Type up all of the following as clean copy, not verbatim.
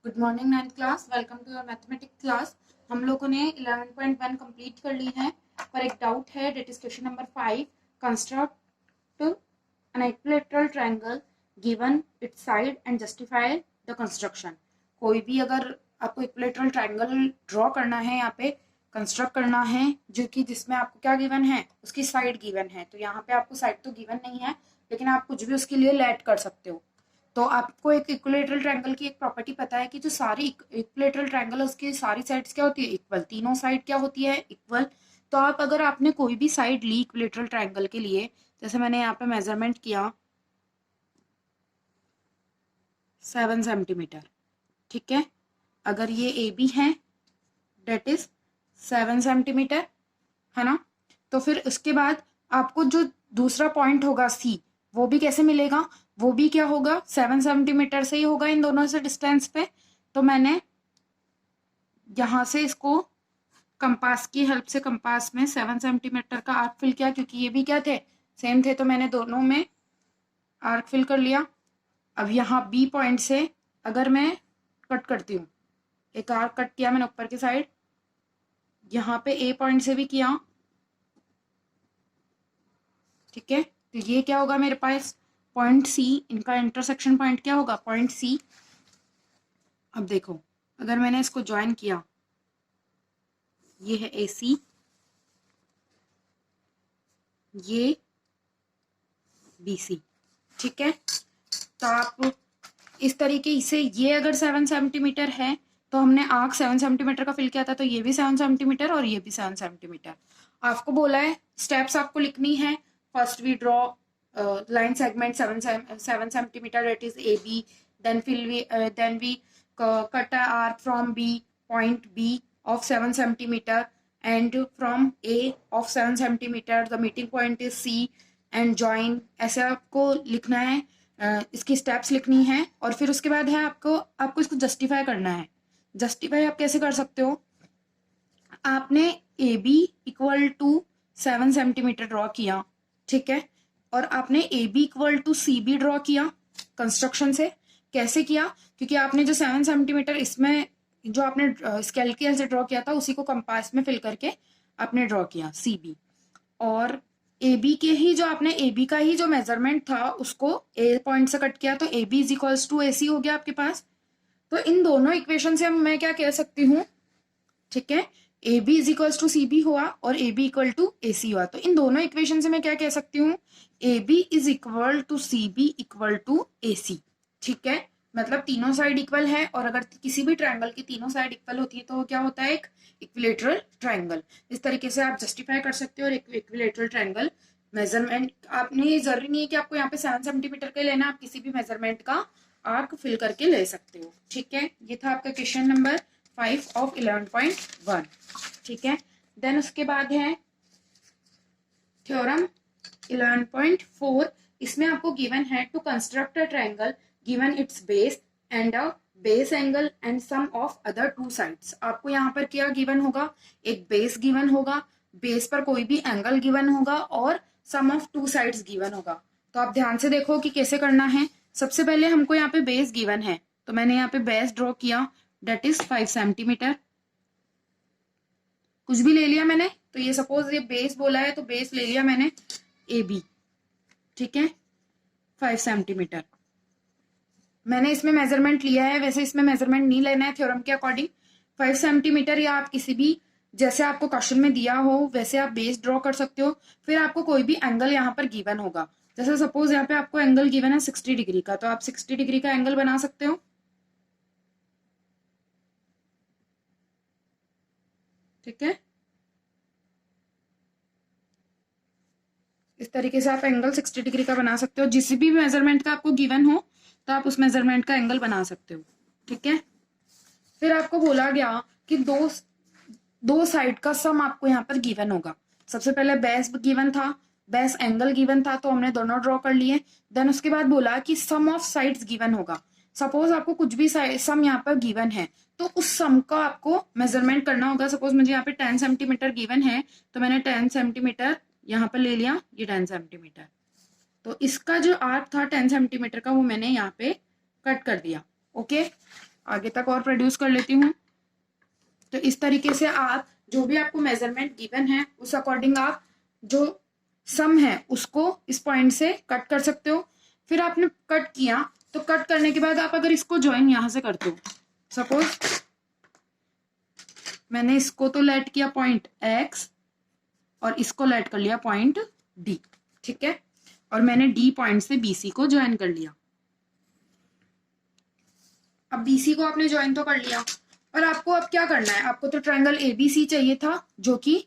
Good morning ninth class, welcome to your mathematics class. हम लोगों ने 11.1 कंप्लीट कर ली है, पर एक डाउट है। That is question number 5। Construct an equilateral triangle given its side and justify the construction. कोई भी अगर आपको इक्विलेटरल ट्रायंगल ड्रॉ करना है, यहाँ पे कंस्ट्रक्ट करना है, जो कि जिसमें आपको क्या गिवन है, उसकी साइड गिवन है। तो यहाँ पे आपको साइड तो गिवन नहीं है, लेकिन आप कुछ भी उसके लिए लेट कर सकते हो। तो आपको एक इक्विलेटरल ट्रायंगल की एक प्रॉपर्टी पता है कि जो सारी इक्विलेटरल ट्रायंगल उसकी सारी साइड्स क्या होती है, इक्वल। तीनों साइड क्या होती है, इक्वल। तो आप अगर आपने कोई भी साइड ली इक्विलेटरल ट्रायंगल के लिए, जैसे मैंने यहाँ पे मेजरमेंट किया 7 सेंटीमीटर, ठीक है। अगर ये ए बी है, डेट इज 7 सेंटीमीटर, है ना। तो फिर उसके बाद आपको जो दूसरा पॉइंट होगा सी, वो भी कैसे मिलेगा, वो भी क्या होगा, 7 सेंटीमीटर से ही होगा, इन दोनों से डिस्टेंस पे। तो मैंने यहां से इसको कंपास की हेल्प से कंपास में 7 सेंटीमीटर का आर्क फिल किया, क्योंकि ये भी क्या थे, सेम थे। तो मैंने दोनों में आर्क फिल कर लिया। अब यहाँ बी पॉइंट से अगर मैं कट करती हूँ, एक आर्क कट किया मैंने ऊपर की साइड, यहाँ पे ए पॉइंट से भी किया, ठीक है। तो ये क्या होगा मेरे पास, पॉइंट सी, इनका इंटरसेक्शन पॉइंट क्या होगा, पॉइंट सी। अब देखो, अगर मैंने इसको ज्वाइन किया, ये है ए सी, ये बी सी, ठीक है। तो आप इस तरीके से, ये अगर 7 सेंटीमीटर है तो हमने आर्क 7 सेंटीमीटर का फिल किया था, तो ये भी 7 सेंटीमीटर और ये भी 7 सेंटीमीटर। आपको बोला है स्टेप्स आपको लिखनी है। First we draw line segment 7 centimetre, that is A B. then we cut a arc from B, point B of 7 centimeter, and from A of 7 centimeter the meeting point is C and join। ऐसे आपको लिखना है, इसकी steps लिखनी है। और फिर उसके बाद है आपको इसको जस्टिफाई करना है। जस्टिफाई आप कैसे कर सकते हो, आपने A B equal to 7 centimetre draw किया, ठीक है। और आपने A B equal to C B draw किया कंस्ट्रक्शन से। कैसे किया, क्योंकि आपने जो 7 सेंटीमीटर इसमें जो आपने स्केल की से ड्रॉ किया था, उसी को कंपास में फिल करके आपने ड्रॉ किया सी बी। और ए बी के ही जो आपने ए बी का ही जो मेजरमेंट था, उसको ए पॉइंट से कट किया, तो A B is equals to A C हो गया आपके पास। तो इन दोनों इक्वेशन से मैं क्या कह सकती हूँ, ठीक है, A B is equals to C B हुआ और A B equal to A C हुआ। तो इन दोनों इक्वेशन से मैं क्या कह सकती हूँ, A B is equal to C B equal to A C, ठीक है। मतलब तीनों साइड इक्वल है, और अगर किसी भी ट्रायंगल की तीनों साइड इक्वल होती है तो वो क्या होता है, एक इक्विलेटरल ट्रायंगल। इस तरीके से आप जस्टिफाई कर सकते हो। और इक्विलेटरल ट्रायंगल मेजरमेंट आपने, जरूरी नहीं है कि आपको यहाँ पे 7 सेंटीमीटर का लेना, आप किसी भी मेजरमेंट का आर्क फिल करके ले सकते हो, ठीक है। ये था आपका क्वेश्चन नंबर 5 ऑफ 11.1, ठीक है। देन उसके बाद है थ्योरम 11.4। इसमें आपको गिवन है to construct a triangle given its base and a base angle and sum of other two sides. आपको यहाँ पर क्या गिवन होगा, एक बेस गिवन होगा, बेस पर कोई भी एंगल गिवन होगा, और सम ऑफ टू साइड्स गिवन होगा। तो आप ध्यान से देखो कि कैसे करना है। सबसे पहले हमको यहाँ पे बेस गिवन है, तो मैंने यहाँ पे बेस ड्रॉ किया, डेट इज 5 सेंटीमीटर। कुछ भी ले लिया मैंने, तो ये सपोज ये बेस बोला है, तो बेस ले लिया मैंने ए बी, ठीक है, 5 सेंटीमीटर। मैंने इसमें मेजरमेंट लिया है, वैसे इसमें मेजरमेंट नहीं लेना है थ्योरम के अकॉर्डिंग। 5 सेंटीमीटर, या आप किसी भी, जैसे आपको क्वेश्चन में दिया हो वैसे आप बेस ड्रॉ कर सकते हो। फिर आपको कोई भी एंगल यहाँ पर गिवन होगा, जैसे सपोज यहाँ पे आपको एंगल गिवन है 60 डिग्री का, तो आप 60 डिग्री का एंगल बना सकते हो, ठीक है। इस तरीके से आप एंगल 60 डिग्री का बना सकते हो। जिस भी मेजरमेंट का आपको गिवन हो, तो आप उस मेजरमेंट का एंगल बना सकते हो, ठीक है। फिर आपको बोला गया कि दो साइड का सम आपको यहाँ पर गिवन होगा। सबसे पहले बेस गिवन था, बेस एंगल गिवन था, तो हमने दोनों ड्रॉ कर लिए। देन उसके बाद बोला कि सम ऑफ साइड्स गिवन होगा। सपोज आपको कुछ भी सम यहाँ पर गिवन है, तो उस सम का आपको मेजरमेंट करना होगा। सपोज मुझे यहाँ पे 10 सेंटीमीटर गिवन है, तो मैंने 10 सेंटीमीटर यहाँ पर ले लिया, ये 10 सेंटीमीटर। तो इसका जो आर्क था 10 सेंटीमीटर का, वो मैंने यहाँ पे कट कर दिया, ओके। आगे तक और प्रोड्यूस कर लेती हूँ। तो इस तरीके से आप जो भी आपको मेजरमेंट गिवन है उस अकॉर्डिंग आप जो सम है उसको इस पॉइंट से कट कर सकते हो। फिर आपने कट किया तो कट करने के बाद आप अगर इसको ज्वाइन यहां से करते हो, सपोज मैंने इसको तो लेट किया पॉइंट एक्स और इसको लेट कर लिया पॉइंट डी, ठीक है, और मैंने डी पॉइंट से बीसी को ज्वाइन कर लिया। अब बीसी को आपने ज्वाइन तो कर लिया और आपको अब क्या करना है, आपको तो ट्रायंगल एबीसी चाहिए था, जो कि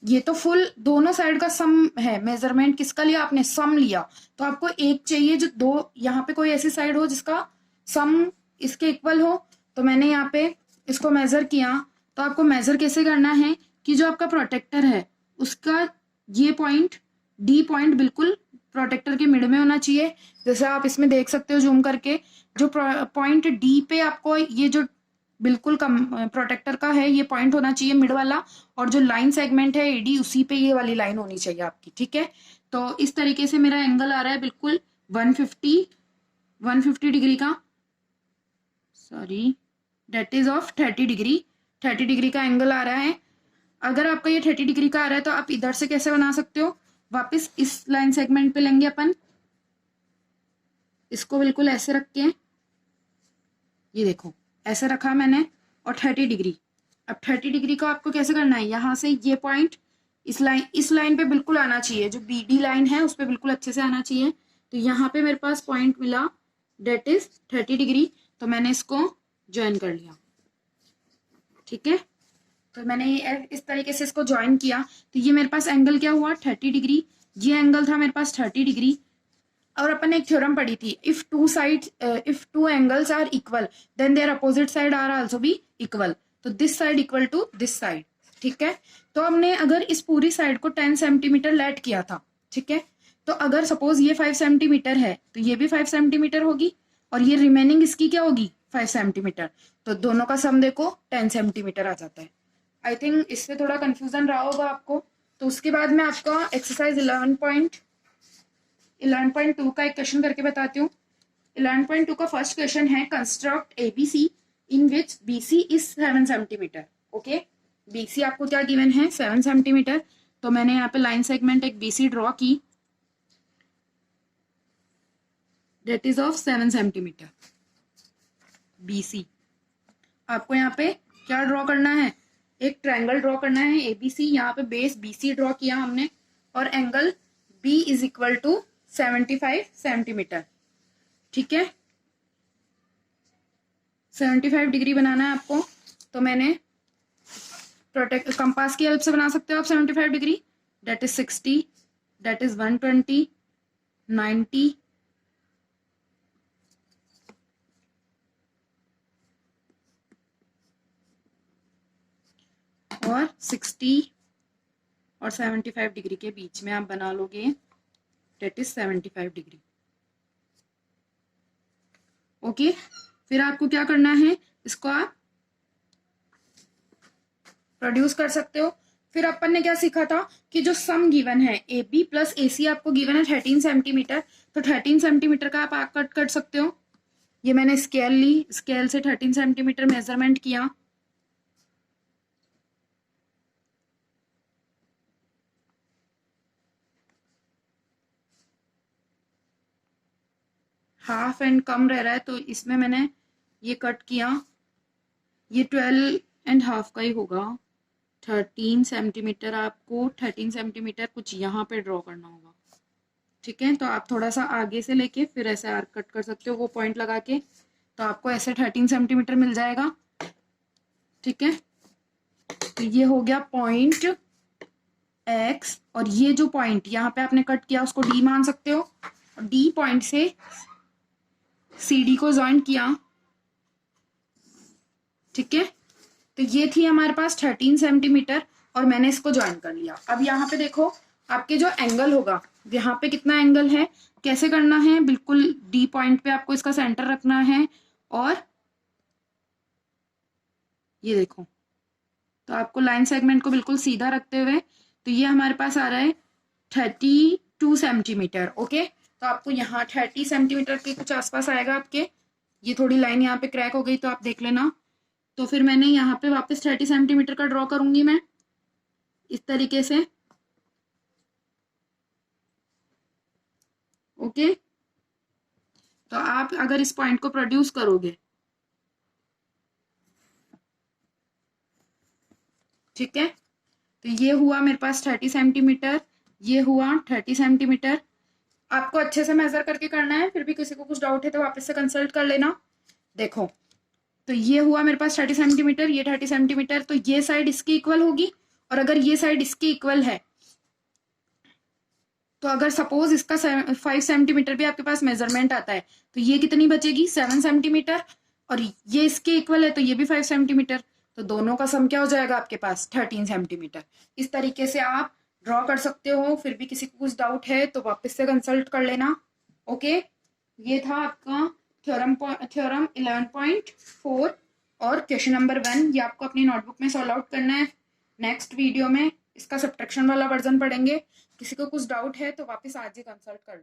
ये तो फुल दोनों साइड का सम है। मेजरमेंट किसका लिया आपने, सम लिया, तो आपको एक चाहिए जो दो, यहाँ पे कोई ऐसी साइड हो जिसका सम इसके इक्वल हो। तो मैंने यहाँ पे इसको मेजर किया। तो आपको मेजर कैसे करना है कि जो आपका प्रोटेक्टर है उसका ये पॉइंट डी पॉइंट बिल्कुल प्रोटेक्टर के मिड में होना चाहिए। जैसे आप इसमें देख सकते हो जूम करके, जो पॉइंट डी पे आपको ये जो बिल्कुल कम प्रोटेक्टर का है ये पॉइंट होना चाहिए मिड वाला, और जो लाइन सेगमेंट है एडी उसी पे ये वाली लाइन होनी चाहिए आपकी, ठीक है। तो इस तरीके से मेरा एंगल आ रहा है बिल्कुल 150 डिग्री का, sorry that is of 30 degree, 30 degree का एंगल आ रहा है। अगर आपका ये 30 डिग्री का आ रहा है तो आप इधर से कैसे बना सकते हो, वापस इस लाइन सेगमेंट पे लेंगे अपन, इसको बिल्कुल ऐसे रख के, ये देखो ऐसे रखा मैंने, और 30 डिग्री। अब 30 डिग्री को आपको कैसे करना है, यहां से ये पॉइंट इस लाइन पे बिल्कुल आना चाहिए, जो बीडी लाइन है उस पर बिल्कुल अच्छे से आना चाहिए। तो यहाँ पे मेरे पास पॉइंट मिला डेट इज 30 डिग्री, तो मैंने इसको ज्वाइन कर लिया, ठीक है। तो मैंने इस तरीके से इसको ज्वाइन किया, तो ये मेरे पास एंगल क्या हुआ 30 डिग्री, ये एंगल था मेरे पास 30 डिग्री। और अपन ने एक थ्योरम पढ़ी थी, if two angles are equal then their opposite side are also be equal, तो this side equal to this side, ठीक है। तो हमने अगर इस पूरी साइड को 10 सेंटीमीटर लेट किया था, ठीक है, तो अगर सपोज ये 5 सेंटीमीटर है तो ये भी 5 सेंटीमीटर होगी, और ये रिमेनिंग इसकी क्या होगी 5 सेंटीमीटर, तो दोनों का सम देखो 10 सेंटीमीटर आ जाता है। आई थिंक इससे थोड़ा कंफ्यूजन रहा होगा आपको। तो उसके बाद मैं आपका एक्सरसाइज 11.2 का एक क्वेश्चन करके बताती हूँ। 11.2 का फर्स्ट क्वेश्चन है, construct ABC in which BC is 7 centimetre. Okay, BC आपको क्या गिवन है 7 सेंटीमीटर। तो मैंने यहाँ पे लाइन सेगमेंट एक बीसी ड्रॉ की, that is of 7 centimetre BC. आपको यहाँ पे क्या ड्रॉ करना है, एक ट्रायंगल ड्रॉ करना है एबीसी। यहाँ पे बेस बीसी ड्रॉ किया हमने, और angle B is equal to 75 centimetre, ठीक है। 75 डिग्री बनाना है आपको। तो मैंने कंपास की हेल्प से बना सकते हो आप 75 degree, that is 60, that is 120, 90, और 60 और 75 डिग्री के बीच में आप बना लोगे, डेट इज 75 डिग्री। ओके, फिर आपको क्या करना है, इसको आप प्रोड्यूस कर सकते हो। फिर अपन ने क्या सीखा था कि जो सम गिवन है ए बी प्लस ए सी आपको गिवन है 13 सेंटीमीटर, तो 13 सेंटीमीटर का आप कट कर सकते हो। ये मैंने स्केल ली, स्केल से 13 सेंटीमीटर मेजरमेंट किया, हाफ एंड कम रह रहा है तो इसमें मैंने ये कट किया, ये 12.5 का ही होगा। 13 सेंटीमीटर, आपको 13 सेंटीमीटर कुछ यहाँ पे ड्रॉ करना होगा, ठीक है। तो आप थोड़ा सा आगे से लेके फिर ऐसे आर्क कट कर सकते हो वो पॉइंट लगा के, तो आपको ऐसे 13 सेंटीमीटर मिल जाएगा, ठीक है। तो ये हो गया पॉइंट एक्स, और ये जो पॉइंट यहाँ पे आपने कट किया उसको डी मान सकते हो, और डी पॉइंट से सी डी को ज्वाइन किया, ठीक है। तो ये थी हमारे पास 13 सेंटीमीटर, और मैंने इसको ज्वाइन कर लिया। अब यहाँ पे देखो आपके जो एंगल होगा, यहाँ पे कितना एंगल है, कैसे करना है, बिल्कुल डी पॉइंट पे आपको इसका सेंटर रखना है, और ये देखो, तो आपको लाइन सेगमेंट को बिल्कुल सीधा रखते हुए, तो ये हमारे पास आ रहा है 32 सेंटीमीटर। ओके, तो आपको यहाँ 30 सेंटीमीटर के कुछ आसपास आएगा आपके, ये थोड़ी लाइन यहाँ पे क्रैक हो गई तो आप देख लेना। तो फिर मैंने यहाँ पे वापस 30 सेंटीमीटर का ड्रॉ करूंगी मैं इस तरीके से। ओके, तो आप अगर इस पॉइंट को प्रोड्यूस करोगे, ठीक है, तो ये हुआ मेरे पास 30 सेंटीमीटर, ये हुआ 30 सेंटीमीटर। आपको अच्छे से मेजर करके करना है, फिर भी किसी को कुछ डाउट है तो वापस से कंसल्ट कर लेना। देखो, तो ये हुआ मेरे पास 30 सेंटीमीटर, ये 30 सेंटीमीटर, तो ये साइड इसकी इक्वल होगी। और अगर ये साइड इसकी इक्वल है तो अगर सपोज इसका 5 सेंटीमीटर भी आपके पास मेजरमेंट आता है तो ये कितनी बचेगी, 7 सेंटीमीटर। और ये इसके इक्वल है तो ये भी 5 सेंटीमीटर, तो दोनों का सम क्या हो जाएगा आपके पास, 13 सेंटीमीटर। इस तरीके से आप ड्रॉ कर सकते हो। फिर भी किसी को कुछ डाउट है तो वापस से कंसल्ट कर लेना। ओके, ये था आपका थ्योरम 11.4 और क्वेश्चन नंबर 1। ये आपको अपनी नोटबुक में सॉल्व आउट करना है। नेक्स्ट वीडियो में इसका सब्ट्रैक्शन वाला वर्जन पढ़ेंगे। किसी को कुछ डाउट है तो वापस आज ही कंसल्ट कर लो।